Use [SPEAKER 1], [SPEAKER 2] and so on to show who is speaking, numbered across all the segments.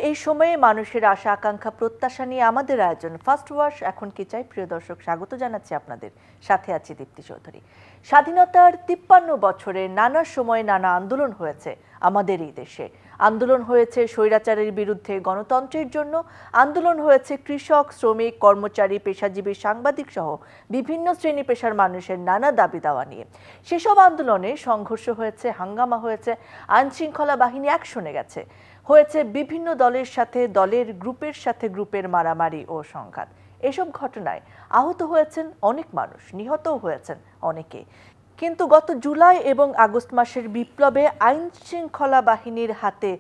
[SPEAKER 1] এই সময়ে মানুষের আশা আকাঙ্ক্ষা প্রত্যাশা নিয়ে আমাদের আয়োজন ফার্স্ট ওয়াশ এখন কি চাই। প্রিয় দর্শক, স্বাগত জানাচ্ছি আপনাদের। সাথে আছি দীপ্তি চৌধুরী। স্বাধীনতার 53 বছরে নানা সময়ে নানা আন্দোলন হয়েছে আমাদের এই দেশে। আন্দোলন হয়েছে স্বৈরাচারের বিরুদ্ধে গণতন্ত্রের জন্য, আন্দোলন হয়েছে কৃষক, শ্রমিক, কর্মচারী, পেশাজীবী, সাংবাদিক সহ বিভিন্ন শ্রেণী পেশার মানুষের নানা দাবি দাওয়া নিয়ে। সেসব আন্দোলনে সংঘর্ষ হয়েছে, হাঙ্গামা হয়েছে, আইনশৃঙ্খলা বাহিনী অ্যাকশনে গেছে, হয়েছে বিভিন্ন দলের সাথে দলের, গ্রুপের সাথে গ্রুপের মারামারি ও সংঘাত। এসব ঘটনায় আহত হয়েছেন অনেক মানুষ, নিহতও হয়েছেন অনেকে। কিন্তু গত জুলাই এবং আগস্ট মাসের বিপ্লবে আইন শৃঙ্খলা বাহিনীর হাতে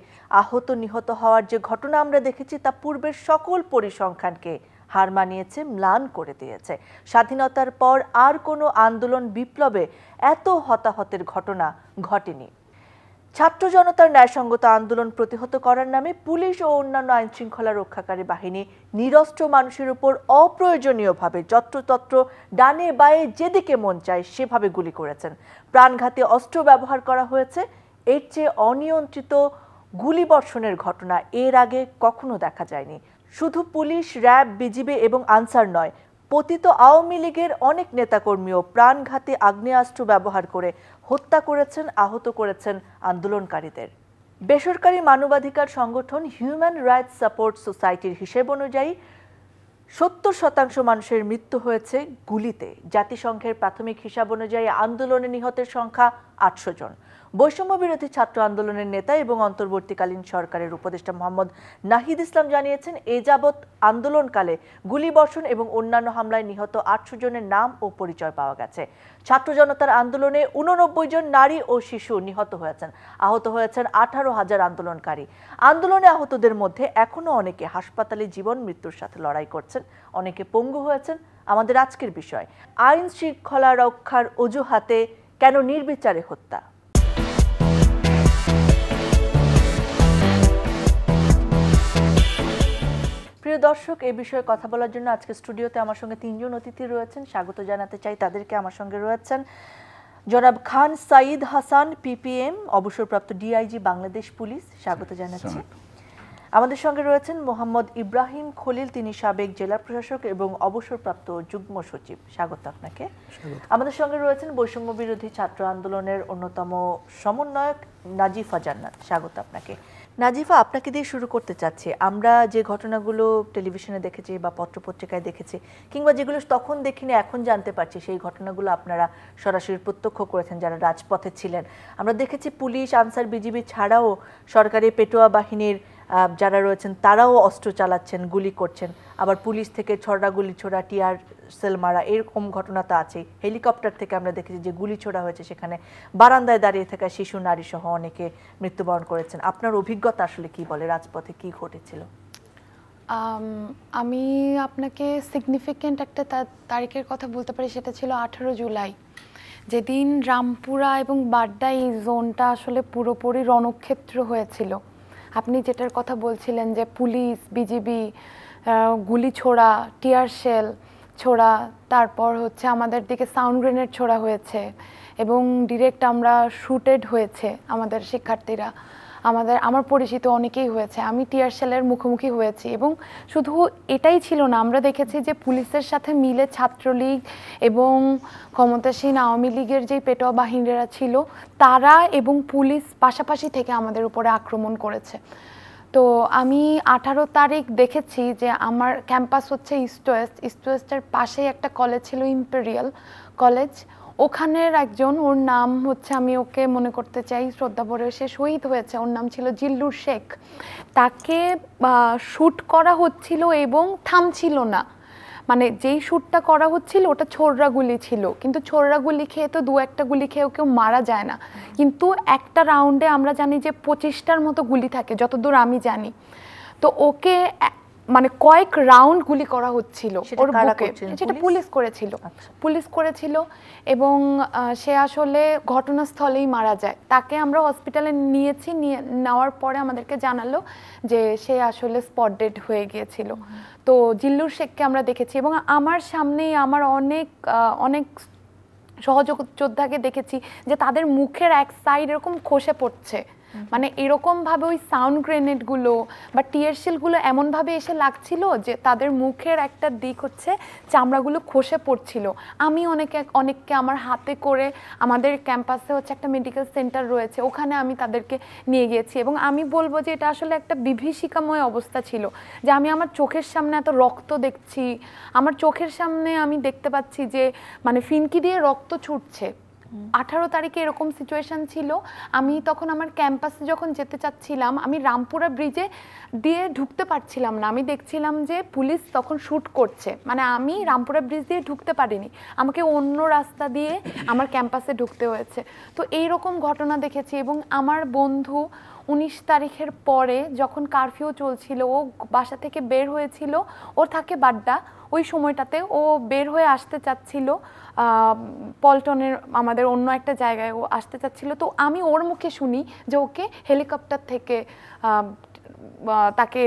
[SPEAKER 1] আহত নিহত হওয়ার যে ঘটনা আমরা দেখেছি তা পূর্বের সকল পরিসংখ্যানকে হার মানিয়েছে, ম্লান করে দিয়েছে। স্বাধীনতার পর আর কোনো আন্দোলন, বিপ্লবে এত হতাহতের ঘটনা ঘটেনি। ছাত্র জনতার ন্যায়সঙ্গত আন্দোলন প্রতিহত করার নামে পুলিশ ও অন্যান্য আইন শৃঙ্খলা রক্ষাকারী বাহিনী নিরস্ত্র মানুষের উপর অপ্রয়োজনীয়ভাবে যত্রতত্র, ডানে বায়ে যেদিকে মন চায় সেভাবে গুলি করেছেন। প্রাণঘাতী অস্ত্র ব্যবহার করা হয়েছে। এর চেয়ে অনিয়ন্ত্রিত গুলিবর্ষণের ঘটনা এর আগে কখনো দেখা যায়নি। শুধু পুলিশ, র্যাব, বিজিবি এবং আনসার নয়, পতিত আওয়ামী লীগের অনেক নেতাকর্মীও প্রাণঘাতী আগ্নেয়াস্ত্র ব্যবহার করে হত্যা করেছেন, আহত করেছেন আন্দোলনকারীদের। বেসরকারি মানবাধিকার সংগঠন হিউম্যান রাইটস সাপোর্ট সোসাইটির হিসেব অনুযায়ী 70% মানুষের মৃত্যু হয়েছে গুলিতে। জাতিসংঘের প্রাথমিক হিসাব অনুযায়ী আন্দোলনে নিহতের সংখ্যা 800 জন। বৈষম্য বিরোধী ছাত্র আন্দোলনের নেতা এবং অন্তর্বর্তীকালীন সরকারের উপদেষ্টা মোহাম্মদ নাহিদ ইসলাম জানিয়েছেন, এ যাবৎ আন্দোলনকালে গুলিবর্ষণ এবং অন্যান্য হামলায় নিহত 800 জনের নাম ও পরিচয় পাওয়া গেছে। ছাত্র জনতার আন্দোলনে 89 জন নারী ও শিশু নিহত হয়েছেন। আহত হয়েছেন 18,000 আন্দোলনকারী। আন্দোলনে আহতদের মধ্যে এখনো অনেকে হাসপাতালে জীবন মৃত্যুর সাথে লড়াই করছেন, অনেকে পঙ্গু হয়েছেন। আমাদের আজকের বিষয়, আইন শৃঙ্খলা রক্ষার অজুহাতে কেন নির্বিচারে হত্যা। প্রিয় দর্শক, এই বিষয়ে কথা বলার জন্য আজকে স্টুডিওতে আমার সঙ্গে 3 জন অতিথি রয়েছেন। স্বাগত জানাতে চাই তাদেরকে। আমার সঙ্গে রয়েছেন জনাব খান সাঈদ হাসান, পিপিএম, অবসরপ্রাপ্ত ডিআইজি, বাংলাদেশ পুলিশ। স্বাগত জানাচ্ছি। আমাদের সঙ্গে রয়েছেন মোহাম্মদ ইব্রাহিম খলিল, তিনি সাবেক জেলা প্রশাসক এবং অবসরপ্রাপ্ত যুগ্ম সচিব। স্বাগত আপনাকে। আমাদের সঙ্গে রয়েছেন বৈষম্য বিরোধী ছাত্র আন্দোলনের অন্যতম সমন্বয়ক নাজিফা জান্নাত। স্বাগত আপনাকে। নাজিফা, আপনাকে দিয়ে শুরু করতে চাচ্ছি। আমরা যে ঘটনাগুলো টেলিভিশনে দেখেছি বা পত্রপত্রিকায় দেখেছি, কিংবা যেগুলো তখন দেখিনি এখন জানতে পারছি, সেই ঘটনাগুলো আপনারা সরাসরি প্রত্যক্ষ করেছেন যারা রাজপথে ছিলেন। আমরা দেখেছি পুলিশ, আনসার, বিজিবি ছাড়াও সরকারি পেটোয়া বাহিনীর যারা রয়েছেন তারাও অস্ত্র চালাচ্ছেন, গুলি করছেন। আবার পুলিশ থেকে ছড়া গুলি ছোড়া, টিয়ার সেল মারা, এরকম ঘটনা তো আছেই। হেলিকপ্টার থেকে আমরা দেখেছি যে গুলি ছোড়া হয়েছে, সেখানে বারান্দায় দাঁড়িয়ে থাকা শিশু, নারী সহ অনেকে মৃত্যুবরণ করেছেন। আপনার অভিজ্ঞতা আসলে কি বলে, রাজপথে কি ঘটেছিল?
[SPEAKER 2] আমি আপনাকে সিগনিফিক্যান্ট একটা তারিখের কথা বলতে পারি, সেটা ছিল 18 জুলাই, যেদিন রামপুরা এবং বাড্ডা এই জোনটা আসলে পুরোপুরি রণক্ষেত্র হয়েছিল। আপনি যেটার কথা বলছিলেন যে পুলিশ, বিজিবি গুলি ছোড়া, টিয়ার সেল ছোড়া, তারপর হচ্ছে আমাদের দিকে সাউন্ড গ্রেনেড ছোড়া হয়েছে এবং ডিরেক্ট আমরা শুটেড হয়েছে আমাদের শিক্ষার্থীরা। আমার পরিচিত অনেকেই হয়েছে। আমি টিয়ার সেলের মুখোমুখি হয়েছি এবং শুধু এটাই ছিল না, আমরা দেখেছি যে পুলিশের সাথে মিলে ছাত্রলীগ এবং ক্ষমতাসীন আওয়ামী লীগের যেই পেটোয়া বাহিনীরা ছিল তারা এবং পুলিশ পাশাপাশি থেকে আমাদের উপরে আক্রমণ করেছে। তো আমি 18 তারিখ দেখেছি যে আমার ক্যাম্পাস হচ্ছে ইস্ট ওয়েস্টের পাশেই একটা কলেজ ছিল, ইম্পেরিয়াল কলেজ। ওখানের একজন, ওর নাম হচ্ছে, আমি ওকে মনে করতে চাই শ্রদ্ধাভরে, সে শহীদ হয়েছে, ওর নাম ছিল জিল্লুর শেখ। তাকে শ্যুট করা হচ্ছিল এবং থামছিল না। মানে যেই শ্যুটটা করা হচ্ছিল ওটা ছোড়রা গুলি ছিল, কিন্তু ছোড়রা গুলি খেয়ে তো 2-1টা গুলি খেয়েও কেউ মারা যায় না। কিন্তু একটা রাউন্ডে আমরা জানি যে 25টার মতো গুলি থাকে, যতদূর আমি জানি। তো ওকে মানে কয়েক রাউন্ড গুলি করা হচ্ছিল ওর বুকে। সেটা পুলিশ করেছিল এবং সে আসলে ঘটনাস্থলেই মারা যায়। তাকে আমরা হসপিটালে নিয়েছি, নেওয়ার পরে আমাদেরকে জানালো যে সে আসলে স্পট ডেড হয়ে গিয়েছিল। তো জিল্লুর শেখকে আমরা দেখেছি এবং আমার সামনেই আমার অনেক সহযোদ্ধাকে দেখেছি যে তাদের মুখের এক সাইড এরকম খসে পড়ছে, মানে এরকমভাবে ওই সাউন্ড গ্রেনেডগুলো বা টিয়ার শেলগুলো এমনভাবে এসে লাগছিল যে তাদের মুখের একটা দিক হচ্ছে চামড়াগুলো খসে পড়ছিল। আমি অনেককে আমার হাতে করে, আমাদের ক্যাম্পাসে হচ্ছে একটা মেডিকেল সেন্টার রয়েছে, ওখানে আমি তাদেরকে নিয়ে গিয়েছি। এবং আমি বলবো যে এটা আসলে একটা বিভীষিকাময় অবস্থা ছিল, যে আমি আমার চোখের সামনে এত রক্ত দেখছি, আমার চোখের সামনে আমি দেখতে পাচ্ছি যে মানে ফিনকি দিয়ে রক্ত ছুটছে। 18 তারিখে এরকম সিচুয়েশন ছিল। আমি তখন আমার ক্যাম্পাসে যখন যেতে চাচ্ছিলাম, আমি রামপুরা ব্রিজে দিয়ে ঢুকতে পারছিলাম না। আমি দেখছিলাম যে পুলিশ তখন শ্যুট করছে, মানে আমি রামপুরা ব্রিজ দিয়ে ঢুকতে পারিনি, আমাকে অন্য রাস্তা দিয়ে আমার ক্যাম্পাসে ঢুকতে হয়েছে। তো এইরকম ঘটনা দেখেছি। এবং আমার বন্ধু 19 তারিখের পরে যখন কারফিউ চলছিল, ও বাসা থেকে বের হয়েছিল, ওর থাকে বাড্ডা, ওই সময়টাতে ও বের হয়ে আসতে চাচ্ছিল পল্টনের আমাদের অন্য একটা জায়গায় ও আসতে চাচ্ছিল। তো আমি ওর মুখে শুনি যে ওকে হেলিকপ্টার থেকে তাকে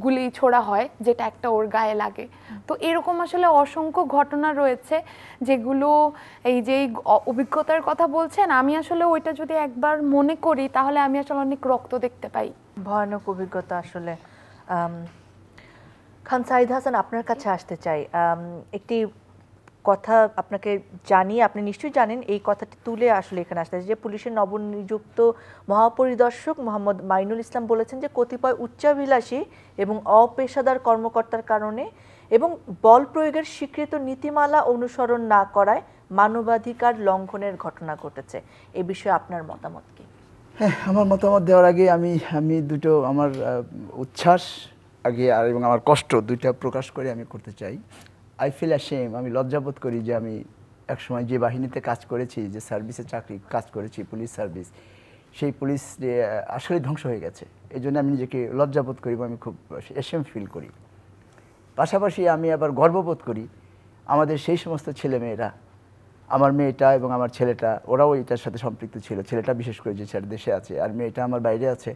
[SPEAKER 2] গুলি ছোড়া হয়, যেটা একটা ওর গায়ে লাগে। তো এরকম আসলে অসংখ্য ঘটনা রয়েছে যেগুলো, এই যে অভিজ্ঞতার কথা বলছেন, আমি আসলে ওইটা যদি একবার মনে করি তাহলে আমি আসলে অনেক রক্ত দেখতে পাই।
[SPEAKER 1] ভয়ানক অভিজ্ঞতা আসলে। খান সাঈদ হাসান, আপনার কাছে আসতে চাই। একটি কথা আপনাকে জানিয়ে, আপনি নিশ্চয়ই জানেন, এই কথাটি তুলে আসলে এখানে আসতে যে পুলিশের নবনিযুক্ত মহাপরিদর্শক মোহাম্মদ মাইনুল ইসলাম বলেছেন যে কতিপয় উচ্চাভিলাষী এবং অপেশাদার কর্মকর্তার কারণে এবং বল প্রয়োগের স্বীকৃত নীতিমালা অনুসরণ না করায় মানবাধিকার লঙ্ঘনের ঘটনা ঘটেছে। এ বিষয়ে আপনার মতামত কি?
[SPEAKER 3] হ্যাঁ, আমার মতামত দেওয়ার আগে আমি দুটো আমার উচ্ছ্বাস আগে আর এবং আমার কষ্ট দুইটা প্রকাশ করে আমি করতে চাই। আই ফিল অ্যাশেম, আমি লজ্জাবোধ করি যে আমি একসময় যে বাহিনীতে কাজ করেছি, যে সার্ভিসে কাজ করেছি, পুলিশ সার্ভিস, সেই পুলিশ আসলে ধ্বংস হয়ে গেছে। এই জন্য আমি নিজেকে লজ্জাবোধ করি এবং আমি খুব অ্যাশেম ফিল করি। পাশাপাশি আমি আবার গর্ববোধ করি আমাদের সেই সমস্ত ছেলেমেয়েরা, আমার মেয়েটা এবং আমার ছেলেটা, ওরাও এটার সাথে সম্পৃক্ত ছিল। ছেলেটা বিশেষ করে, যে ছেলে দেশে আছে, আর মেয়েটা আমার বাইরে আছে,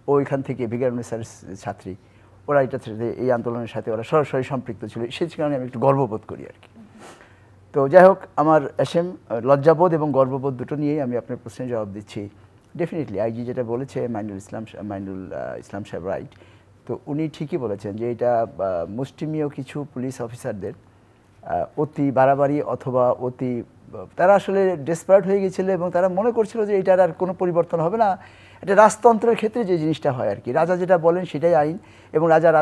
[SPEAKER 3] ও ওইখান থেকে ভিগারমেসার ছাত্রী, ওরা এটার সাথে, এই আন্দোলনের সাথে ওরা সরাসরি সম্পৃক্ত ছিল। সেই কারণে আমি একটু গর্ববোধ করি আর কি। তো যাই হোক, আমার অ্যাশেম, লজ্জাবোধ এবং গর্ববোধ দুটো নিয়েই আমি আপনার প্রশ্নের জবাব দিচ্ছি। ডেফিনেটলি আইজি যেটা বলেছে, মাইনুল ইসলাম সাহেব রাইট। তো উনি ঠিকই বলেছেন যে এটা মুষ্টিমেয় কিছু পুলিশ অফিসারদের অতি বাড়াবাড়ি অথবা অতি, তারা আসলে ডেসপারেট হয়ে গিয়েছিল এবং তারা মনে করছিল যে এটার আর কোনো পরিবর্তন হবে না। এটা রাজতন্ত্রের ক্ষেত্রে যে জিনিসটা হয় আর কি, রাজা যেটা বলেন সেটাই আইন, এবং রাজার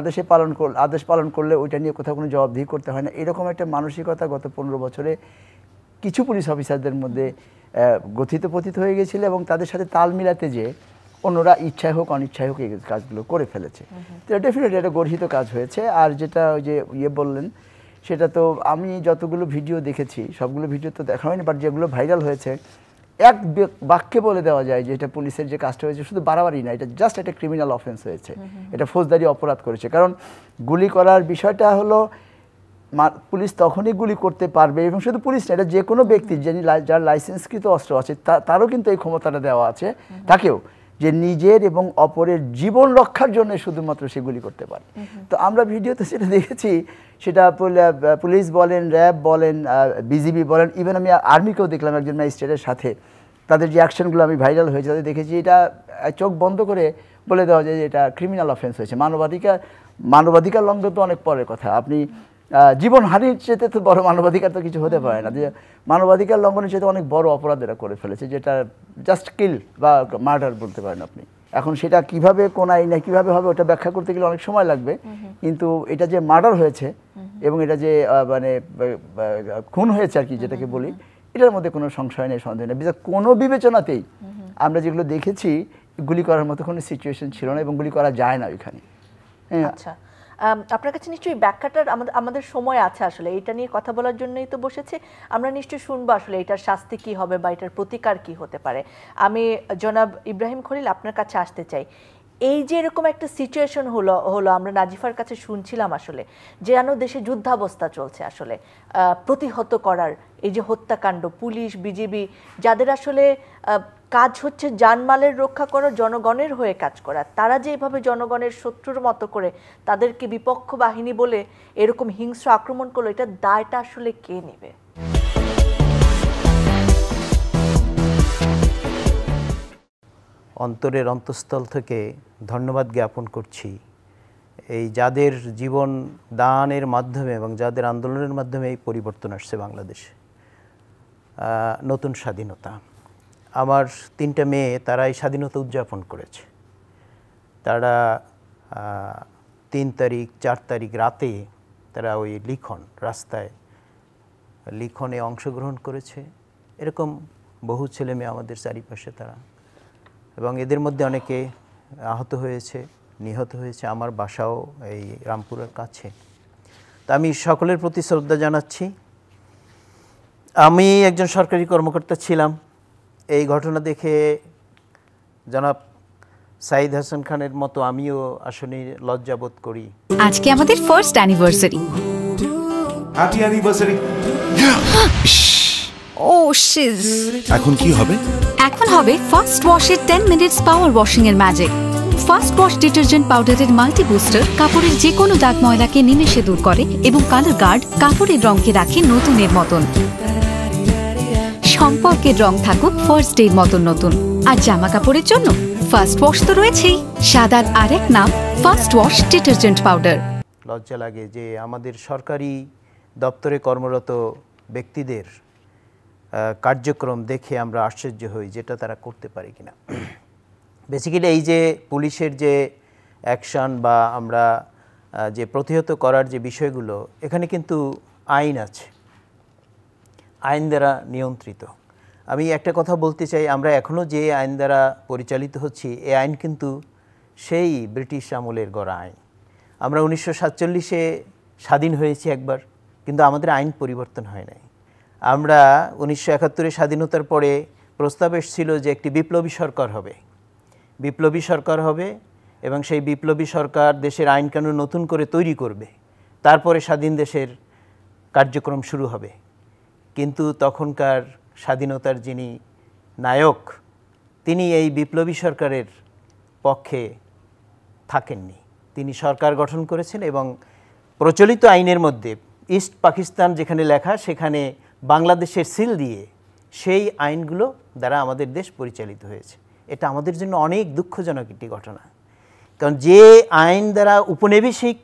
[SPEAKER 3] আদেশ পালন করলে ওইটা নিয়ে কোথাও কোনো জবাবদিহি করতে হয় না। এরকম একটা মানসিকতা গত 15 বছরে কিছু পুলিশ অফিসারদের মধ্যে পতিত হয়ে গিয়েছিল, এবং তাদের সাথে তাল মিলাতে যে অন্যরা ইচ্ছায় হোক অনিচ্ছায় হোক এই কাজগুলো করে ফেলেছে। তো ডেফিনেটলি এটা গর্হিত কাজ হয়েছে। আর যেটা ওই যে বললেন, সেটা তো আমি যতগুলো ভিডিও দেখেছি সবগুলো ভিডিও তো দেখা হয়নি, বাট যেগুলো ভাইরাল হয়েছে এক বাক্যে বলে দেওয়া যায় যে এটা পুলিশের যে কাজটা হয়েছে শুধু বাড়াবাড়ি না, এটা জাস্ট একটা ক্রিমিনাল অফেন্স হয়েছে, এটা ফৌজদারি অপরাধ করেছে। কারণ গুলি করার বিষয়টা হলো, পুলিশ তখনই গুলি করতে পারবে, এবং শুধু পুলিশ না, এটা যে কোনো ব্যক্তি যার লাইসেন্সকৃত অস্ত্র আছে তারও কিন্তু এই ক্ষমতাটা দেওয়া আছে তাকেও, যে নিজের এবং অপরের জীবন রক্ষার জন্য শুধুমাত্র সে গুলি করতে পারে। তো আমরা ভিডিওতে সেটা দেখেছি, সেটা পুলিশ বলেন, র্যাব বলেন, বিজিবি বলেন, ইভেন আমি আর্মিকেও দেখলাম একজন ম্যাজিস্ট্রেটের সাথে, তাদের যে অ্যাকশনগুলো আমি ভাইরাল হয়েছে তাদের দেখেছি, এটা চোখ বন্ধ করে বলে দেওয়া যায় যে এটা ক্রিমিনাল অফেন্স হয়েছে। মানবাধিকার লঙ্ঘন তো অনেক পরের কথা, আপনি জীবনহানির চেয়ে তো বড় মানবাধিকার তো কিছু হতে পারে না। যে মানবাধিকার লঙ্ঘনের চেয়ে অনেক বড় অপরাধ এরা করে ফেলেছে, যেটা জাস্ট কিল বা মার্ডার বলতে পারেন আপনি। এখন সেটা কিভাবে কোন আইনে কিভাবে হবে ওটা ব্যাখ্যা করতে গেলে অনেক সময় লাগবে, কিন্তু এটা যে মার্ডার হয়েছে এবং এটা যে মানে খুন হয়েছে আর কি যেটাকে বলি, এটার মধ্যে কোনো সংশয় নেই, সন্দেহ নেই। কোনো বিবেচনাতেই আমরা যেগুলো দেখেছি, গুলি করার মতো কোনো সিচুয়েশন ছিল না এবং গুলি করা যায় না ওইখানে।
[SPEAKER 1] আচ্ছা, আপনার কাছে নিশ্চয়ই ব্যাখ্যাটার আমাদের সময় আছে, আসলে এটা নিয়ে কথা বলার জন্যই তো বসেছি। আমরা নিশ্চয়ই শুনবো আসলে এটার শাস্তি কি হবে বা এটার প্রতিকার কি হতে পারে। আমি জনাব ইব্রাহিম খলিল আপনার কাছে আসতে চাই। এই যে এরকম একটা সিচুয়েশন হলো আমরা নাজিফার কাছে শুনছিলাম আসলে, যেন দেশে যুদ্ধাবস্থা চলছে আসলে প্রতিহত করার, এই যে হত্যাকাণ্ড, পুলিশ বিজিবি যাদের আসলে কাজ হচ্ছে জানমালের রক্ষা করা, জনগণের হয়ে কাজ করা, তারা যে এভাবে জনগণের শত্রুর মতো করে তাদেরকে বিপক্ষ বাহিনী বলে এরকম হিংস্র আক্রমণ করলো, এটা দায়টা আসলে কে নেবে?
[SPEAKER 4] অন্তরের অন্তঃস্থল থেকে ধন্যবাদ জ্ঞাপন করছি এই যাদের জীবন দানের মাধ্যমে এবং যাদের আন্দোলনের মাধ্যমে এই পরিবর্তন আসছে বাংলাদেশে। নতুন স্বাধীনতা, আমার 3টা মেয়ে তারা এই স্বাধীনতা উদযাপন করেছে। তারা 3 তারিখ 4 তারিখ রাতে তারা ওই রাস্তায় লিখনে অংশগ্রহণ করেছে। এরকম বহু ছেলে মেয়ে আমাদের চারিপাশে তারা, এবং এদের মধ্যে অনেকে আহত হয়েছে, নিহত হয়েছে। আমার বাসাও এই রামপুরার কাছে। তা আমি সকলের প্রতি শ্রদ্ধা জানাচ্ছি। আমি একজন সরকারি কর্মকর্তা ছিলাম। এই ঘটনা দেখে জনাব সাইদ হাসান খানের মতো আমিও আসলে লজ্জাবোধ করি।
[SPEAKER 5] আজকে আমাদের ফার্স্ট অ্যানিভার্সারি।
[SPEAKER 6] Happy anniversary.
[SPEAKER 5] ও শিজ,
[SPEAKER 6] এখন কি হবে?
[SPEAKER 5] এখন হবে ফার্স্ট ওয়াশের 10 মিনিটস পাওয়ার ওয়াশিং এর ম্যাজিক। ফার্স্ট ওয়াশ ডিটারজেন্ট পাউডারের মাল্টি বুস্টার কাপড়ের যে কোনো দাগ ময়লাকে নিমেষে দূর করে এবং কালার গার্ড কাপড়ের রঙকে রাখে নতুনের মতন। সম্পর্কের রং থাকুক ফার্স্ট ডের মতন নতুন। আর জামা কাপড়ের জন্য ফার্স্ট ওয়াশ তো রয়েছেই, সাদার আরেক নাম ফার্স্ট ওয়াশ ডিটারজেন্ট পাউডার।
[SPEAKER 4] লজ্জা লাগে যে আমাদের সরকারি দপ্তরে কর্মরত ব্যক্তিদের কার্যক্রম দেখে আমরা আশ্চর্য হই যেটা তারা করতে পারে কিনা। বেসিক্যালি এই যে পুলিশের যে অ্যাকশন বা আমরা যে প্রতিহত করার যে বিষয়গুলো, এখানে কিন্তু আইন আছে, আইন দ্বারা নিয়ন্ত্রিত। আমি একটা কথা বলতে চাই, আমরা এখনও যে আইন দ্বারা পরিচালিত হচ্ছি, এই আইন কিন্তু সেই ব্রিটিশ আমলের গড়া আইন। আমরা 1947-এ স্বাধীন হয়েছি একবার, কিন্তু আমাদের আইন পরিবর্তন হয় নাই। আমরা 1971-এ স্বাধীনতার পরে প্রস্তাব এসেছিল যে একটি বিপ্লবী সরকার হবে, বিপ্লবী সরকার হবে এবং সেই বিপ্লবী সরকার দেশের আইন কানুন নতুন করে তৈরি করবে, তারপরে স্বাধীন দেশের কার্যক্রম শুরু হবে। কিন্তু তখনকার স্বাধীনতার যিনি নায়ক, তিনি এই বিপ্লবী সরকারের পক্ষে থাকেননি। তিনি সরকার গঠন করেছেন এবং প্রচলিত আইনের মধ্যে ইস্ট পাকিস্তান যেখানে লেখা, সেখানে বাংলাদেশের সিল দিয়ে সেই আইনগুলো দ্বারা আমাদের দেশ পরিচালিত হয়েছে। এটা আমাদের জন্য অনেক দুঃখজনক একটি ঘটনা, কারণ যে আইন দ্বারা উপনিবেশিক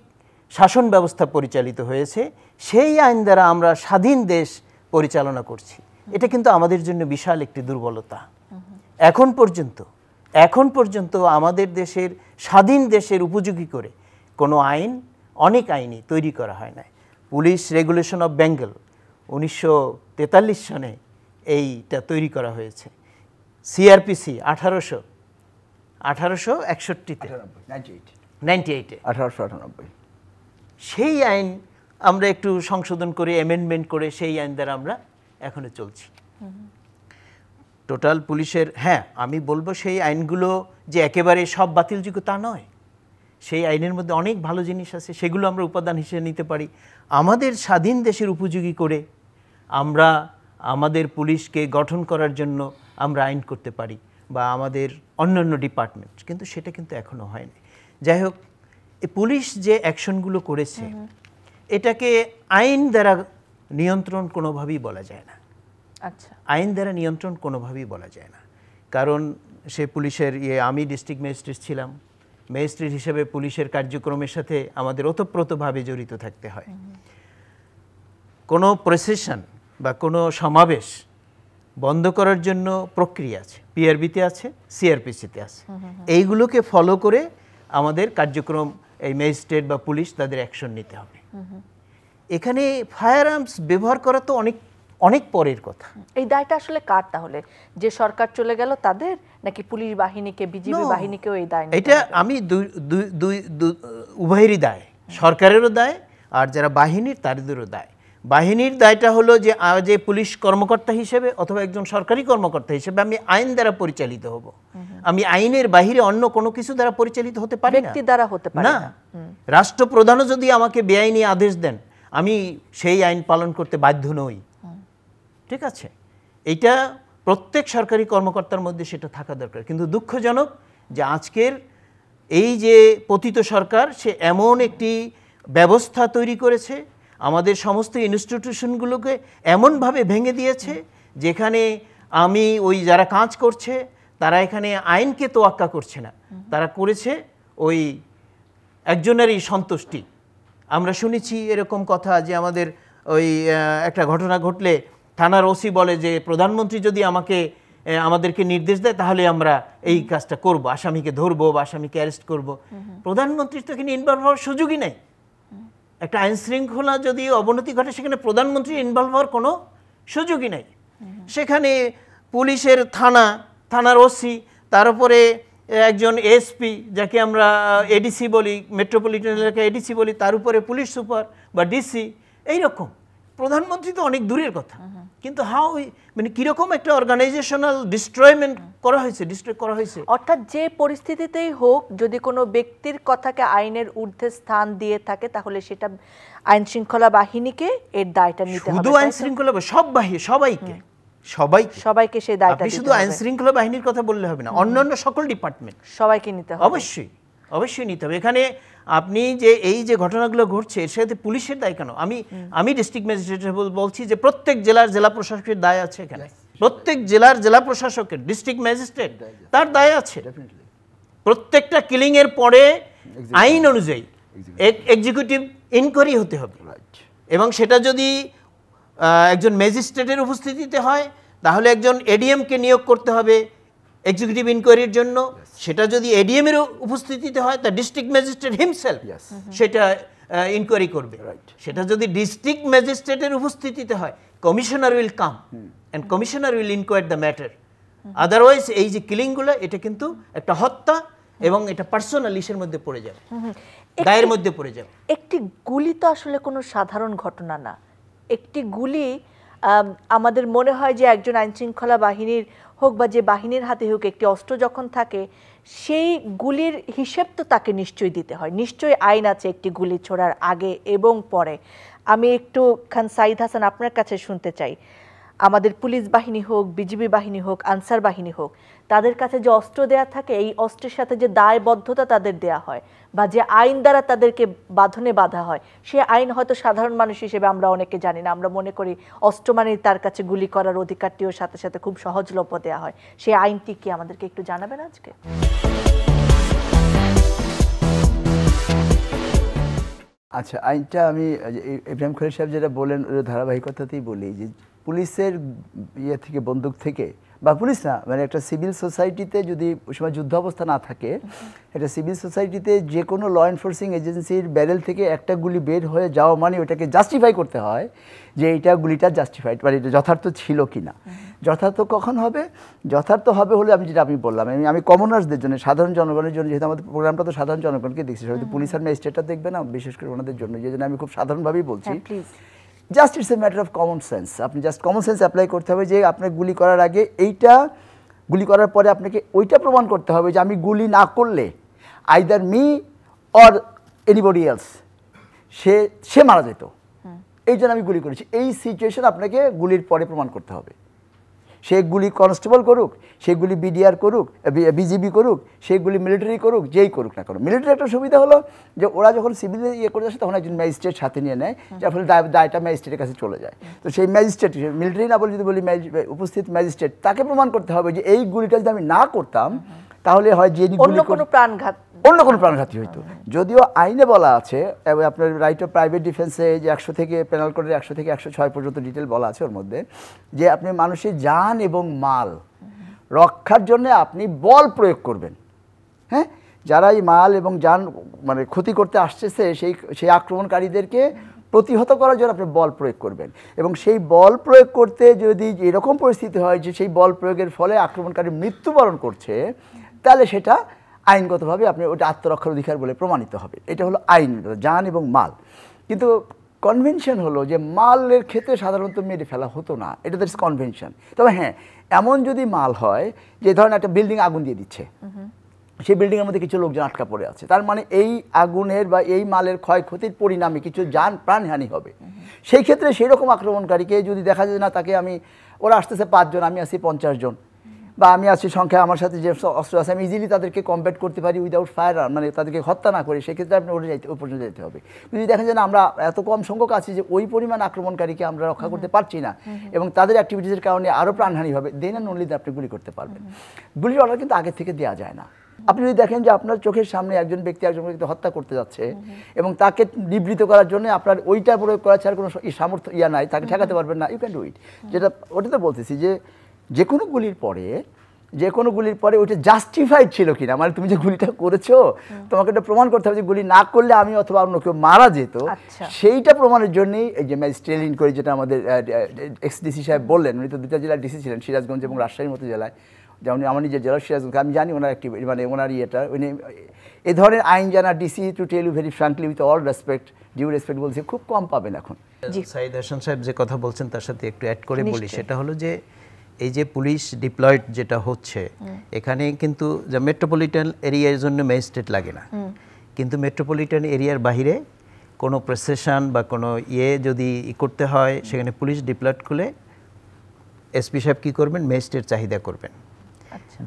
[SPEAKER 4] শাসন ব্যবস্থা পরিচালিত হয়েছে, সেই আইন দ্বারা আমরা স্বাধীন দেশ পরিচালনা করছি। এটা কিন্তু আমাদের জন্য বিশাল একটি দুর্বলতা। এখন পর্যন্ত আমাদের দেশের স্বাধীন দেশের উপযোগী করে কোনো আইন, অনেক আইনই তৈরি করা হয় না। পুলিশ রেগুলেশন অফ বেঙ্গল 1943 সনে এইটা তৈরি করা হয়েছে। সিআরপিসি 1861-তে সেই আইন আমরা একটু সংশোধন করে অ্যামেন্ডমেন্ট করে সেই আইন দ্বারা আমরা এখনো চলছি। টোটাল পুলিশের, হ্যাঁ আমি বলবো সেই আইনগুলো যে একেবারে সব বাতিলযোগ্য তা নয়, সেই আইনের মধ্যে অনেক ভালো জিনিস আছে, সেগুলো আমরা উপাদান হিসেবে নিতে পারি। আমাদের স্বাধীন দেশের উপযোগী করে আমরা আমাদের পুলিশকে গঠন করার জন্য আমরা আইন করতে পারি, বা আমাদের অন্যান্য ডিপার্টমেন্ট, কিন্তু সেটা কিন্তু এখনও হয়নি। যাই হোক, এই পুলিশ যে অ্যাকশনগুলো করেছে, এটাকে আইন দ্বারা নিয়ন্ত্রণ কোনোভাবেই বলা যায় না।
[SPEAKER 1] আচ্ছা,
[SPEAKER 4] আইন দ্বারা নিয়ন্ত্রণ কোনোভাবেই বলা যায় না, কারণ সে পুলিশের আমি ডিস্ট্রিক্ট ম্যাজিস্ট্রেট ছিলাম। ম্যাজিস্ট্রেট হিসেবে পুলিশের কার্যক্রমের সাথে আমাদের ওতপ্রোতভাবে জড়িত থাকতে হয়। কোনো প্রসেশন বা কোনো সমাবেশ বন্ধ করার জন্য প্রক্রিয়া আছে, পিআরবিতে আছে, সিআরপিসিতে আছে। এইগুলোকে ফলো করে আমাদের কার্যক্রম, এই ম্যাজিস্ট্রেট বা পুলিশ তাদের অ্যাকশন নিতে হবে। এখানে ফায়ার আর্মস ব্যবহার করা তো অনেক অনেক পরের কথা।
[SPEAKER 1] এই দায়টা আসলে কার তাহলে? যে সরকার চলে গেল তাদের, নাকি পুলিশ বাহিনীকে, বিজিবি বাহিনীকেও এই দায়? এটা
[SPEAKER 4] আমি উভয়েরই দায়, সরকারেরও দায় আর যারা বাহিনীর তাদেরও দায়। বাহিনীর দায়টা হলো যে পুলিশ কর্মকর্তা হিসেবে অথবা একজন সরকারি কর্মকর্তা হিসেবে আমি আইন দ্বারা পরিচালিত হব। আমি আইনের বাহিরে অন্য কোনো কিছু দ্বারা পরিচালিত হতে পারি না,
[SPEAKER 1] ব্যক্তি দ্বারা হতে পারে না।
[SPEAKER 4] রাষ্ট্রপ্রধানও যদি আমাকে বেআইনি আদেশ দেন, আমি সেই আইন পালন করতে বাধ্য নই। ঠিক আছে, এইটা প্রত্যেক সরকারি কর্মকর্তার মধ্যে সেটা থাকা দরকার। কিন্তু দুঃখজনক যে আজকের এই যে পতিত সরকার, সে এমন একটি ব্যবস্থা তৈরি করেছে, আমাদের সমস্ত ইনস্টিটিউশনগুলোকে এমনভাবে ভেঙে দিয়েছে যেখানে আমি ওই যারা কাজ করছে তারা এখানে আইনকে তোয়াক্কা করছে না, তারা করেছে ওই একজনেরই সন্তুষ্টি। আমরা শুনেছি এরকম কথা যে আমাদের ওই একটা ঘটনা ঘটলে থানার ওসি বলে যে প্রধানমন্ত্রী যদি আমাদেরকে নির্দেশ দেয় তাহলে আমরা এই কাজটা করব, আসামিকে ধরবো বা আসামিকে অ্যারেস্ট করব। প্রধানমন্ত্রীর তো এখানে ইনভলভ হওয়ার সুযোগই নাই। একটা আইন শৃঙ্খলা যদি অবনতি ঘটে সেখানে প্রধানমন্ত্রী ইনভলভ হওয়ার কোনো সুযোগই নাই। সেখানে পুলিশের থানার ওসি, তার উপরে একজন এসপি যাকে আমরা এডিসি বলি, মেট্রোপলিটন এলাকায় এডিসি বলি, তার উপরে পুলিশ সুপার বা ডিসি, এইরকম। প্রধানমন্ত্রী তো অনেক দূরের কথা, কিন্তু মানে কিরকম একটা অর্গানাইজেশনাল ডিস্ট্রয় করা হয়েছে।
[SPEAKER 1] অর্থাৎ যে পরিস্থিতিতেই হোক, যদি কোনো ব্যক্তির কথাকে আইনের ঊর্ধ্বে স্থান দিয়ে থাকে তাহলে সেটা আইন শৃঙ্খলা বাহিনীকে এর দায়টা নিতে হবে।
[SPEAKER 4] শুধু আইন শৃঙ্খলা সবাইকে সেই দায়টা দিতে হবে। শুধু আইন শৃঙ্খলা বাহিনীর কথা বললে হবে না, অন্যান্য সকল ডিপার্টমেন্ট সবাইকে নিতে হবে। অবশ্যই নিতে হবে। এখানে আপনি যে এই যে ঘটনাগুলো ঘটছে এর সাথে পুলিশের দায় কেন? আমি ডিস্ট্রিক্ট ম্যাজিস্ট্রেট বলছি যে প্রত্যেক জেলা প্রশাসকের দায় আছে এখানে। প্রত্যেক জেলা প্রশাসকের, ডিস্ট্রিক্ট ম্যাজিস্ট্রেট তার দায় আছে। প্রত্যেকটা কিলিং এর পরে আইন অনুযায়ী এক্সিকিউটিভ ইনকোয়ারি হতে হবে, এবং সেটা যদি একজন ম্যাজিস্ট্রেটের উপস্থিতিতে হয় তাহলে একজন এডিএমকে নিয়োগ করতে হবে এক্সিকিউটিভ ইনকোয়ারির জন্য। সেটা যদি এডিএম এর উপস্থিতিতে হয় তা ডিস্ট্রিক্ট ম্যাজিস্ট্রেট হিমসেলফ সেটা ইনকোয়ারি করবে। সেটা যদি ডিস্ট্রিক্ট ম্যাজিস্ট্রেটের উপস্থিতিতে হয়, commissioner will come and commissioner will inquire the matter. Otherwise এই যে কিলিংগুলো, এটা কিন্তু একটা হত্যা এবং এটা পার্সোনাল ইস্যুর মধ্যে পড়ে যাবে, দায়ের মধ্যে পড়ে যাবে।
[SPEAKER 1] একটি গুলি তো আসলে কোনো সাধারণ ঘটনা না। একটি গুলি আমাদের মনে হয় যে একজন আইনশৃঙ্খলা বাহিনীর হোক বা যে বাহিনীর হাতে হোক, একটি অস্ত্র যখন থাকে সেই গুলির হিসেব তো তাকে নিশ্চয়ই দিতে হয়। নিশ্চয়ই আইন আছে একটি গুলি ছোড়ার আগে এবং পরে। আমি একটু খান সাইদ হাসান আপনার কাছে শুনতে চাই, আমাদের পুলিশ বাহিনী হোক, বিজিবি বাহিনী হোক, আনসার বাহিনী হোক, তাদের কাছে যে অস্ত্র দেয়া থাকে, এই অস্ত্রের সাথে যে দায়বদ্ধতা তাদের দেয়া হয় বা যে আইন দ্বারা তাদেরকে বাঁধনে বাঁধা হয়, সে আইন হয়তো সাধারণ মানুষ হিসেবে আমরা অনেকে জানি না। আমরা মনে করি অস্ত্র মানে তার কাছে গুলি করার অধিকারটিও সাথে সাথে খুব সহজলভ্য দেওয়া হয়। সেই আইনটি কি আমাদেরকে একটু জানাবেন আজকে?
[SPEAKER 3] আচ্ছা, আইনটা আমি ইব্রাহিম খলিল সাহেব যেটা বলেন ওর ধারাবাহিকতাতেই বলি যে পুলিশের ইয়ে থেকে, বন্দুক থেকে, বা পুলিশ না, মানে একটা সিভিল সোসাইটিতে যদি ওই সময় যুদ্ধ অবস্থা না থাকে, একটা সিভিল সোসাইটিতে যে কোনো ল এনফোর্সিং এজেন্সির ব্যারেল থেকে একটা গুলি বের হয়ে যাওয়া মানে ওটাকে জাস্টিফাই করতে হয় যে এইটা গুলিটা জাস্টিফাইড, মানে এটা যথার্থ ছিল কি না। যথার্থ কখন হবে? যথার্থ হবে হলে আমি বললাম, আমি কমনার্সদের জন্য, সাধারণ জনগণের জন্য, যেহেতু আমাদের প্রোগ্রামটা তো সাধারণ জনগণকে দেখছি, হয়তো পুলিশ আর ম্যাজিস্ট্রেটটা দেখবে না, বিশেষ করে ওনাদের জন্য, যে জন্য আমি খুব সাধারণভাবেই বলছি। Just it's a matter of common sense. আপনি জাস্ট কমন সেন্স অ্যাপ্লাই করতে হবে যে আপনার গুলি করার আগে এইটা, গুলি করার পরে আপনাকে ওইটা প্রমাণ করতে হবে যে আমি গুলি না করলে either me or anybody else সে মারা যেত, এই জন্য আমি গুলি করেছি। এই সিচুয়েশন আপনাকে গুলির পরে প্রমাণ করতে হবে। সে গুলি কনস্টেবল করুক, সেগুলি বিডিআর করুক, বিজিবি করুক, সেগুলি মিলিটারি করুক, যেই করুক না কেন। মিলিটারি একটা সুবিধা হলো যে ওরা যখন সিভিলে ইয়ে করে আসে তখন একজন ম্যাজিস্ট্রেট সাথে নিয়ে নেয়, যার ফলে দায়টা ম্যাজিস্ট্রেটের কাছে চলে যায়। তো সেই ম্যাজিস্ট্রেট, মিলিটারি না বলে যদি বলি উপস্থিত ম্যাজিস্ট্রেট, তাকে প্রমাণ করতে হবে যে এই গুলিটা যদি আমি না করতাম তাহলে হয় যে
[SPEAKER 1] অন্য কোনো
[SPEAKER 3] প্রাণঘাতী হইতো। যদিও আইনে বলা আছে, আপনার রাইট অফ প্রাইভেট ডিফেন্সে যে 100 থেকে পেনাল কোডের 100 থেকে 106 পর্যন্ত ডিটেল বলা আছে ওর মধ্যে, যে আপনি মানুষের জান এবং মাল রক্ষার জন্য আপনি বল প্রয়োগ করবেন। হ্যাঁ, যারা এই মাল এবং জান মানে ক্ষতি করতে আসতেছে সেই আক্রমণকারীদেরকে প্রতিহত করার জন্য আপনি বল প্রয়োগ করবেন। এবং সেই বল প্রয়োগ করতে যদি এরকম পরিস্থিতি হয় যে সেই বল প্রয়োগের ফলে আক্রমণকারী মৃত্যুবরণ করছে, তাহলে সেটা আইনগতভাবে আপনি ওটা আত্মরক্ষার অধিকার বলে প্রমাণিত হবে। এটা হলো আইন, জান এবং মাল। কিন্তু কনভেনশন হলো যে মালের ক্ষেত্রে সাধারণত মেরে ফেলা হতো না, এটা দ্যাটস কনভেনশন। তবে হ্যাঁ, এমন যদি মাল হয় যে ধরেন একটা বিল্ডিং আগুন দিয়ে দিচ্ছে, সেই বিল্ডিংয়ের মধ্যে কিছু লোকজন আটকা পড়ে আছে, তার মানে এই আগুনের বা এই মালের ক্ষয়ক্ষতির পরিণামে কিছু প্রাণহানি হবে। সেই ক্ষেত্রে সেই রকম আক্রমণকারীকে যদি দেখা যায় না, তাকে ওরা আসতেছে 5 জন, আমি আছি 50 জন, বা আমি আছি সংখ্যা আমার সাথে যে অস্ত্র আছে আমি ইজিলি তাদেরকে কমব্যাট করতে পারি উইদাউট ফায়ার, মানে তাদেরকে হত্যা না করে, সেক্ষেত্রে আপনি ওই পর্যন্ত যেতে হবে। যদি দেখেন যে না আমরা এত কম সংখ্যক আছি যে ওই পরিমাণ আক্রমণকারীকে আমরা রক্ষা করতে পারছি না এবং তাদের অ্যাক্টিভিটিসের কারণে আরও প্রাণহানি হবে, দেন অ্যান্ড অনলি আপনি গুলি করতে পারবেন। গুলির অর্ডার কিন্তু আগে থেকে দেওয়া যায় না। আপনি যদি দেখেন যে আপনার চোখের সামনে একজন ব্যক্তি হত্যা করতে যাচ্ছে এবং তাকে নিবৃত করার জন্য আপনার ওইটা প্রয়োগ করা ছাড়া কোনো সামর্থ্য নাই, তাকে ঠেকাতে পারবেন না, ইউ ক্যান ডু ইট। যেটা ওটা তো বলতেছি যে কোনো গুলির পরে ওইটা জাস্টিফাইড ছিল কিনা, মানে তুমি যে গুলিটা করেছো তোমাকে এটা প্রমাণ করতে হবে যে গুলি না করলে আমি অথবা অন্য কেউ মারা যেত, সেইটা প্রমাণের জন্যই এই যে ম্যাজিস্ট্রেট করে যেটা আমাদের এক্স-ডিসি সাহেব বললেন, উনি তো দুটা জেলার ডিসি ছিলেন, সিরাজগঞ্জ এবং রাজশাহীর মতো জেলায়, যেমন আমার নিজের জেলা সিরাজগঞ্জ, আমি জানি ওনার একটি মানে ওনার উনি এই ধরনের আইন জানা DC, to tell you very frankly with all respect, due respect বলছি, খুব কম পাবেন এখন।
[SPEAKER 4] সাইদ হাসান সাহেব যে কথা বলছেন তার সাথে একটু অ্যাড করে বলি, সেটা হলো যে এই যে পুলিশ ডিপ্লয়েড যেটা হচ্ছে এখানে কিন্তু যে মেট্রোপলিটন এরিয়ার জন্য ম্যাজিস্ট্রেট লাগে না, কিন্তু মেট্রোপলিটন এরিয়ার বাইরে কোনো প্রসেশন বা কোনো যদি করতে হয় সেখানে পুলিশ ডিপ্লয়েড করলে এসপি সাহেব কী করবেন, ম্যাজিস্ট্রেট চাহিদা করবেন।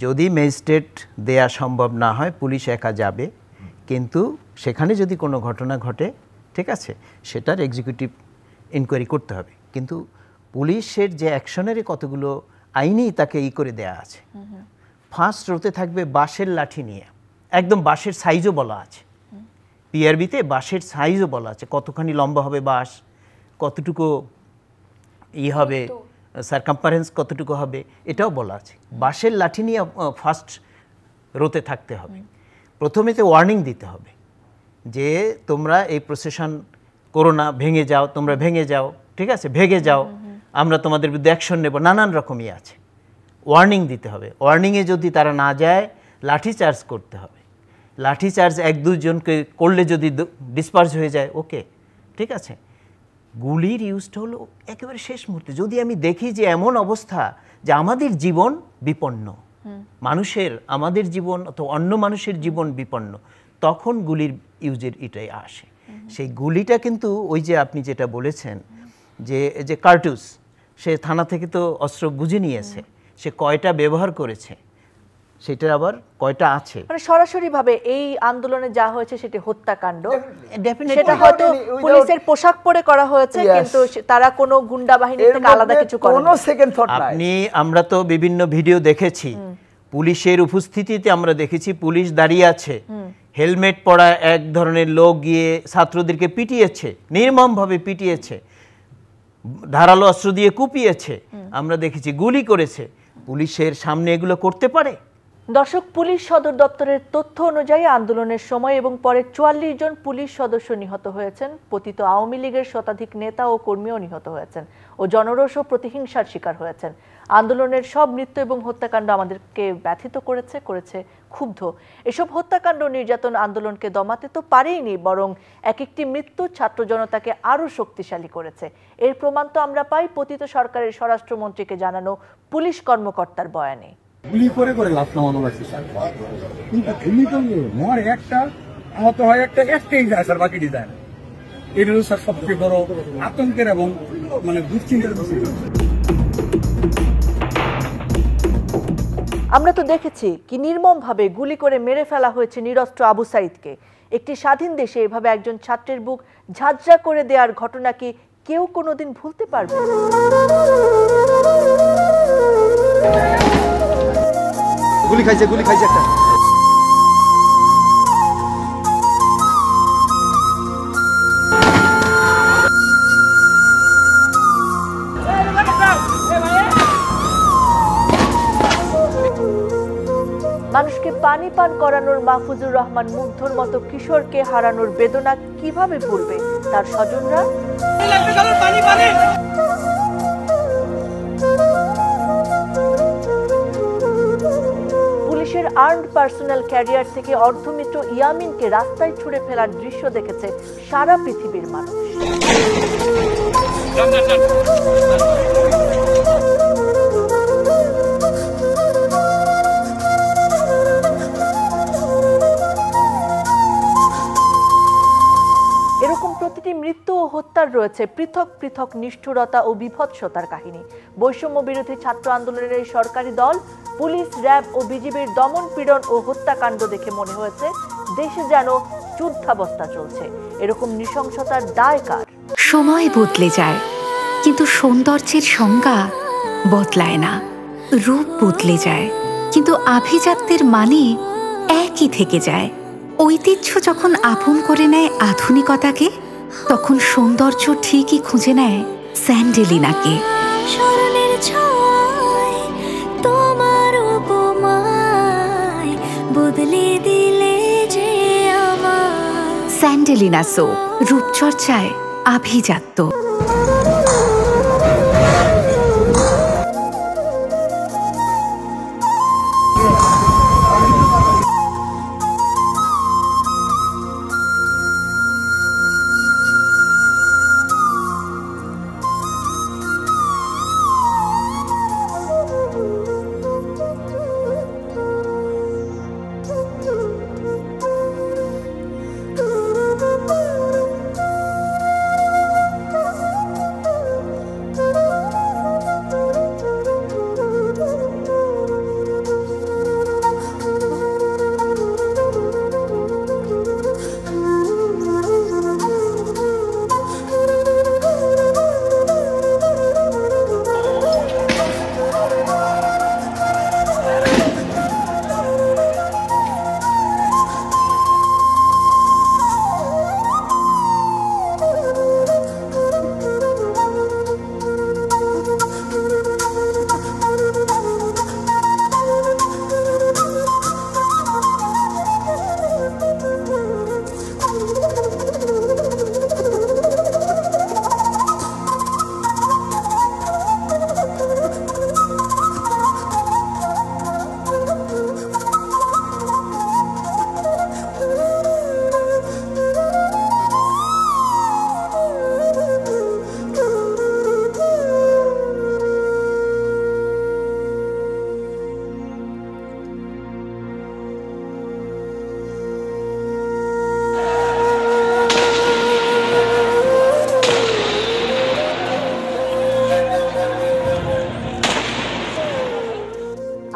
[SPEAKER 4] যদি ম্যাজিস্ট্রেট দেয়া সম্ভব না হয় পুলিশ একা যাবে, কিন্তু সেখানে যদি কোনো ঘটনা ঘটে ঠিক আছে সেটার এক্সিকিউটিভ ইনকোয়ারি করতে হবে। কিন্তু পুলিশের যে অ্যাকশনেরই কতগুলো আইনেই তাকে করে দেয়া আছে। ফার্স্ট রোতে থাকবে বাঁশের লাঠি নিয়ে, একদম বাঁশের সাইজও বলা আছে, পিআরবিতে বাঁশের সাইজও বলা আছে, কতখানি লম্বা হবে বাঁশ, কতটুকু হবে সারকামফারেন্স কতটুকু হবে এটাও বলা আছে। বাঁশের লাঠি নিয়ে ফার্স্ট রোতে থাকতে হবে। প্রথমেতে ওয়ার্নিং দিতে হবে যে তোমরা এই প্রসেশন করো না, ভেঙে যাও, তোমরা ভেঙে যাও, ঠিক আছে, ভেঙে যাও, আমরা তোমাদের বিরুদ্ধে অ্যাকশন নেব, নানান রকমই আছে। ওয়ার্নিং দিতে হবে। ওয়ার্নিংয়ে যদি তারা না যায় লাঠি চার্জ করতে হবে। লাঠি চার্জ 1-2 জনকে করলে যদি ডিসপার্স হয়ে যায় ওকে, ঠিক আছে। গুলির ইউজটা হলো একেবারে শেষ মুহূর্তে, যদি আমি দেখি যে এমন অবস্থা যে আমাদের জীবন বিপন্ন, মানুষের আমাদের জীবন অথবা অন্য মানুষের জীবন বিপন্ন, তখন গুলির ইউজের এটাই আসে। সেই গুলিটা কিন্তু ওই যে আপনি যেটা বলেছেন যে কার্টুস, সে থানা থেকে তো অস্ত্র বুঝে নিয়েছে, সে কয়টা ব্যবহার করেছে সেটা আবার কয়টা আছে,
[SPEAKER 1] মানে সরাসরি ভাবে এই আন্দোলনে যা হয়েছে সেটা হত্যাকাণ্ড, সেটা হয়তো পুলিশের পোশাক পরে করা হয়েছে, কিন্তু তারা কোনো গুন্ডা বাহিনী থেকে আলাদা কিছু করেনি, কোনো সেকেন্ড থট নাই।
[SPEAKER 4] আমরা তো বিভিন্ন ভিডিও দেখেছি, পুলিশের উপস্থিতিতে আমরা দেখেছি পুলিশ দাঁড়িয়ে আছে, হেলমেট পরা এক ধরনের লোক গিয়ে ছাত্রদেরকে পিটিয়েছে, নির্মমভাবে পিটিয়েছে, ধারালো অস্ত্র দিয়ে কুপিয়েছে, আমরা দেখেছি গুলি করেছে। পুলিশের সামনে এগুলো করতে পারে?
[SPEAKER 1] দর্শক, পুলিশ সদর দপ্তরের তথ্য অনুযায়ী আন্দোলনের সময় এবং পরে 44 জন পুলিশ সদস্য নিহত হয়েছেন। পতিত আওয়ামী লীগের শতাধিক নেতা ও কর্মীও নিহত হয়েছেন ও জনরোষ ও প্রতিহিংসার শিকার হয়েছেন। আন্দোলনের সব মৃত্যু এবং হত্যাকাণ্ড আমাদেরকে ব্যথিত করেছে ক্ষুব্ধ। এসব হত্যাকাণ্ড নির্যাতন আন্দোলনকে দমাতে তো পারেইনি, বরং এক একটি মৃত্যু ছাত্র জনতাকে আরো শক্তিশালী করেছে। এর প্রমাণ তো আমরা পাই পতিত সরকারের স্বরাষ্ট্রমন্ত্রীকে জানানো পুলিশ কর্মকর্তার বয়ানে।
[SPEAKER 7] গুলি করে করে লাশ নামানো লাগছে, কিন্তু এমনিতে মর একটা আহত হয় একটাই যায় স্যার, বাকি ডিজাইন। এটা হলো স্যার সবচেয়ে বড় আতঙ্কের এবং মানে দুশ্চিন্তার বিষয়।
[SPEAKER 1] আমরা তো দেখেছি কি নির্মমভাবে গুলি করে মেরে ফেলা হয়েছে নিরস্ত্র আবু সাইদকে। একটি স্বাধীন দেশে এভাবে একজন ছাত্রের বুক ঝাঁঝরা করে দেওয়ার ঘটনা কি কেউ কোনোদিন ভুলতে পারবে?
[SPEAKER 6] গুলি খাইছে একটা।
[SPEAKER 1] মানুষকে পানি পান করানোর মাহফুজুর রহমান মুগ্ধর মতো কিশোরকে হারানোর বেদনা কিভাবে ভুলবে তার স্বজনরা? পুলিশের আর্মড পার্সোনাল ক্যারিয়ার থেকে অর্ধমিত্র ইয়ামিনকে রাস্তায় ছুঁড়ে ফেলার দৃশ্য দেখেছে সারা পৃথিবীর মানুষ। এরকম প্রতিটি মৃত্যু ও হত্যার রয়েছে পৃথক পৃথক নিষ্ঠুরতা ও বিভৎসতার কাহিনী। বৈষম্য বিরোধী ছাত্র আন্দোলনের এই সরকারি দল, পুলিশ, র্যাব ও বিজিবির দমন পীড়ন ও হত্যাকাণ্ড দেখে মনে হয়েছে দেশে যেন যুদ্ধাবস্থা চলছে। এরকম নৃশংসতার দায় কার?
[SPEAKER 5] সময় বদলে যায়, কিন্তু সৌন্দর্যের সংজ্ঞা বদলায় না। রূপ বদলে যায়, কিন্তু আভিজাত্যের মানে একই থেকে যায়। ঐতিহ্য যখন আপন করে নেয় আধুনিকতাকে, তখন সৌন্দর্য ঠিকই খুঁজে নেয় স্যান্ডেলিনাকে।
[SPEAKER 8] স্মরণের ছোঁয়ায় তোমার উপমায় বদলে দিলে যে আমার।
[SPEAKER 5] স্যান্ডেলিনা সো, রূপচর্চায় আভিজাত্য।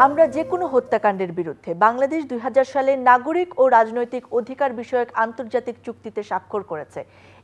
[SPEAKER 1] আমরা যে কোনো হত্যাকাণ্ডের বিরুদ্ধে বাংলাদেশ 2000 সালে নাগরিক ও রাজনৈতিক অধিকার বিষয়ক আন্তর্জাতিক চুক্তিতে স্বাক্ষর করেছে।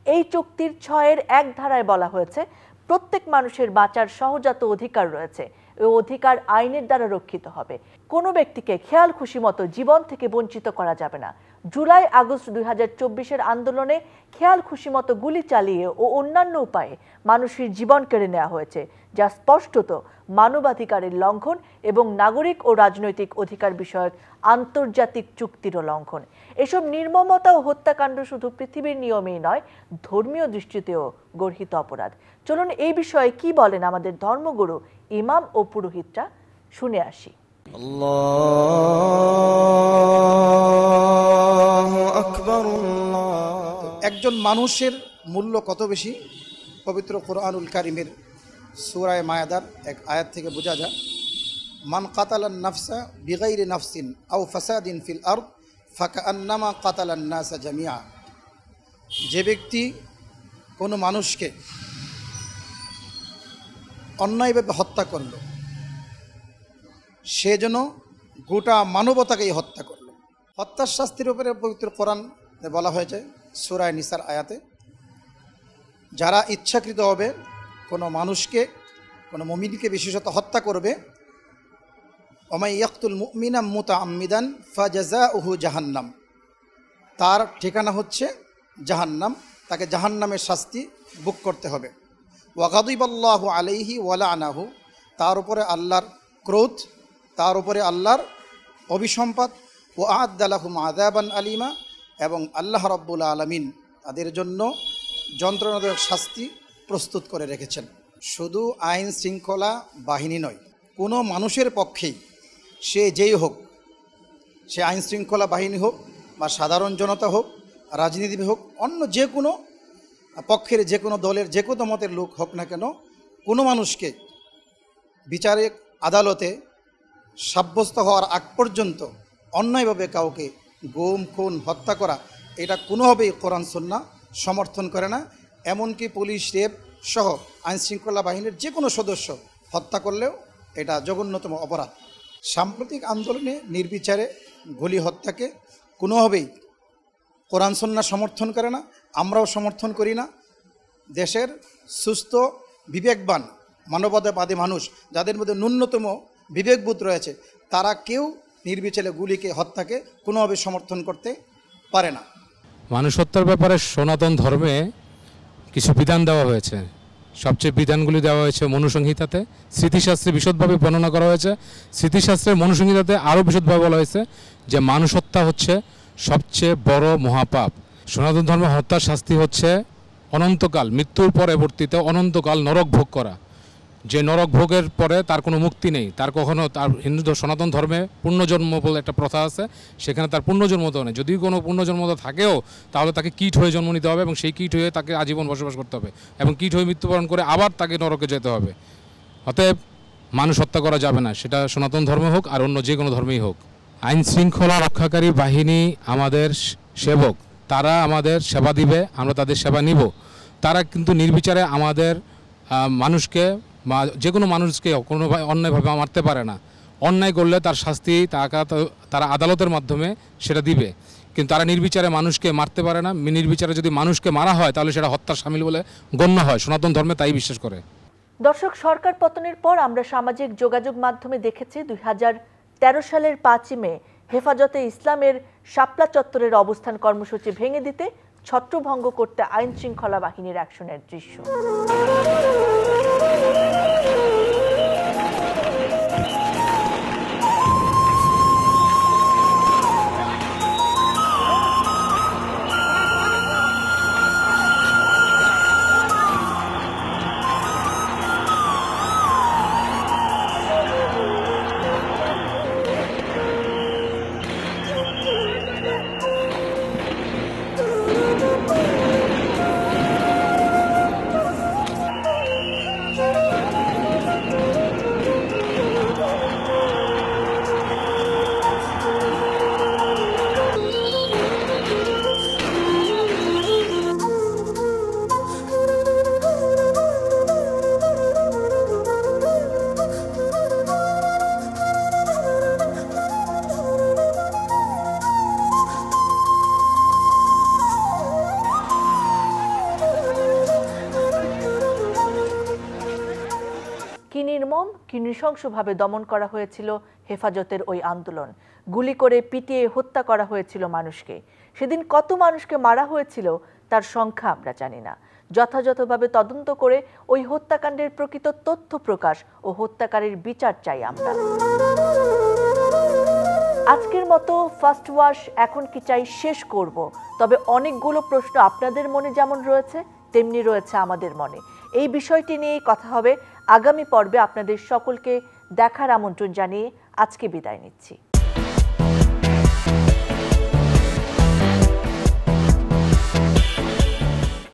[SPEAKER 1] এই চুক্তির 6-এর 1 ধারায় বলা হয়েছে, প্রত্যেক মানুষের বাঁচার সহজাত অধিকার রয়েছে। এই অধিকার আইনের দ্বারা রক্ষিত হবে। কোনো ব্যক্তিকে খেয়াল খুশি মতো জীবন থেকে বঞ্চিত করা যাবে না। জুলাই আগস্ট 2024-এর আন্দোলনে খেয়াল খুশি মতো গুলি চালিয়ে ও অন্যান্য উপায়ে মানুষের জীবন কেড়ে নেওয়া হয়েছে, যা স্পষ্টত মানবাধিকারের লঙ্ঘন এবং নাগরিক ও রাজনৈতিক অধিকার বিষয়ক আন্তর্জাতিক চুক্তিরও লঙ্ঘন। এসব নির্মমতা ও হত্যাকাণ্ড শুধু পৃথিবীর নিয়মেই নয়, ধর্মীয় দৃষ্টিতেও গর্হিত অপরাধ। চলুন এই বিষয়ে কি বলেন আমাদের ধর্মগুরু, ইমাম ও পুরোহিতরা, শুনে আসি।
[SPEAKER 9] একজন মানুষের মূল্য কত বেশি, পবিত্র কোরআনুল কারিমের সূরা মায়াদার এক আয়াত থেকে বোঝা যায়। মান কাতালান নাফসা বিগাইরি নাফসিন আও ফাসাদিন ফিল আরদ ফাকান্নামা কাতালান নাসা জামিয়া। যে ব্যক্তি কোনো মানুষকে অন্যায়ভাবে হত্যা করল, সে যেন গোটা মানবতাকেই হত্যা করল। হত্যার শাস্তির উপরে পবিত্র কোরআন বলা হয়েছে সূরা নিসার আয়াতে, যারা ইচ্ছাকৃতভাবে কোনো মানুষকে, কোনো মুমিনকে বিশেষত হত্যা করবে, ওমাই ইয়াকতুল মুমিনা মুতাআম্মিদান ফাজাযাউহু জাহান্নাম, তার ঠিকানা হচ্ছে জাহান্নাম, তাকে জাহান্নামের শাস্তি ভোগ করতে হবে। ওয়া গাদিবাল্লাহু আলাইহি ওয়া লা'নাহু, তার উপরে আল্লাহর ক্রোধ, তার উপরে আল্লাহর অভিসম্পাত। ওয়া আ'আদ্দা লাহুম আযাবান আলিমা, এবং আল্লাহ রাব্বুল আলামিন তাদের জন্য যন্ত্রণাদায়ক শাস্তি প্রস্তুত করে রেখেছেন। শুধু আইন শৃঙ্খলা বাহিনী নয়, কোনো মানুষের পক্ষেই, সে যেই হোক, সে আইন শৃঙ্খলা বাহিনী হোক বা সাধারণ জনতা হোক, রাজনীতিবিদ হোক, অন্য যে কোনো পক্ষের, যে কোনো দলের, যে কোনো মতের লোক হোক না কেন, কোনো মানুষকে বিচারিক আদালতে সাব্যস্ত হওয়ার আগ পর্যন্ত অন্যায়ভাবে কাউকে গুম, খুন, হত্যা করা, এটা কোনোভাবেই কোরআন সুন্নাহ সমর্থন করে না। এমনকি পুলিশ, রেপ সহ আইনশৃঙ্খলা বাহিনীর যে কোনো সদস্য হত্যা করলেও এটা জঘন্যতম অপরাধ। সাম্প্রতিক আন্দোলনে নির্বিচারে গুলি হত্যাকে কোনোভাবেই কোরআন সুন্নাহ সমর্থন করে না, আমরাও সমর্থন করি না। দেশের সুস্থ বিবেকবান মানবতাবাদী মানুষ যাদের মধ্যে ন্যূনতম বিবেকবোধ রয়েছে তারা কেউ নির্বিচারে গুলিকে, হত্যাকে কোনোভাবে সমর্থন করতে পারে না।
[SPEAKER 10] মানুষ হত্যার ব্যাপারে সনাতন ধর্মে কিছু বিধান দেওয়া হয়েছে। সবচেয়ে বিধানগুলি দেওয়া হয়েছে মনুসংহিতাতে, স্মৃতিশাস্ত্রে বিশদভাবে বর্ণনা করা হয়েছে। স্মৃতিশাস্ত্রের মনুসংহিতাতে আরও বিশদভাবে বলা হয়েছে যে মানুষ হত্যা হচ্ছে সবচেয়ে বড় মহাপাপ। সনাতন ধর্মে হত্যার শাস্তি হচ্ছে অনন্তকাল, মৃত্যুর পরবর্তীতে অনন্তকাল নরক ভোগ করা। যে নরক ভোগের পরে তার কোনো মুক্তি নেই, তার কখনো তার হিন্দু সনাতন ধর্মে পুণ্যজন্ম বলে একটা প্রথা আছে, সেখানে তার পুণ্যজন্ম তো নেই। যদি কোনো পুণ্যজন্ম থাকেও তাহলে তাকে কীট হয়ে জন্ম নিতে হবে এবং সেই কীট হয়ে তাকে আজীবন বসবাস করতে হবে এবং কীট হয়ে মৃত্যুবরণ করে আবার তাকে নরকে যেতে হবে। অতএব মানুষ হত্যা করা যাবে না, সেটা সনাতন ধর্ম হোক আর অন্য যে কোনো ধর্মেই হোক। আইন শৃঙ্খলা রক্ষাকারী বাহিনী আমাদের সেবক, তারা আমাদের সেবা দিবে, আমরা তাদের সেবা নিব। তারা কিন্তু নির্বিচারে আমাদের মানুষকে বা যে কোনো মানুষকে কোনো অন্যায়ভাবে মারতে পারে না। অন্যায় করলে তার শাস্তি তারা আদালতের মাধ্যমে সেটা দিবে, কিন্তু তারা নির্বিচারে মানুষকে মারতে পারে না। নির্বিচারে যদি মানুষকে মারা হয় তাহলে সেটা হত্যার শামিল বলে গণ্য হয়। সনাতন ধর্মে তাই বিশ্বাস করে।
[SPEAKER 1] দর্শক, সরকার পতনের পর আমরা সামাজিক যোগাযোগ মাধ্যমে দেখেছি 2013 সালের 5ই মে হেফাজতে ইসলামের শাপলা চত্বরের অবস্থান কর্মসূচি ভেঙে দিতে, ছত্রভঙ্গ করতে আইন শৃঙ্খলা বাহিনীর অ্যাকশনের দৃশ্য। কি নির্মম, কি নৃশংসভাবে দমন করা হয়েছিল হেফাজতের ওই আন্দোলন। গুলি করে পিটিয়ে হত্যা করা হয়েছিল মানুষকে। সেদিন কত মানুষকে মারা হয়েছিল তার সংখ্যা আমরা জানি না। যথাযথভাবে তদন্ত করে ওই হত্যাকাণ্ডের প্রকৃত তথ্য প্রকাশ ও হত্যাকারীর বিচার চাই আমরা। আজকের মতো ফার্স্ট ওয়াশ এখন কি চাই শেষ করব, তবে অনেকগুলো প্রশ্ন আপনাদের মনে যেমন রয়েছে তেমনি রয়েছে আমাদের মনে। এই বিষয়টি নিয়েই কথা হবে আগামী পর্বে। আপনাদের সকলকে দেখার আমন্ত্রণ জানিয়ে আজকে বিদায় নিচ্ছি।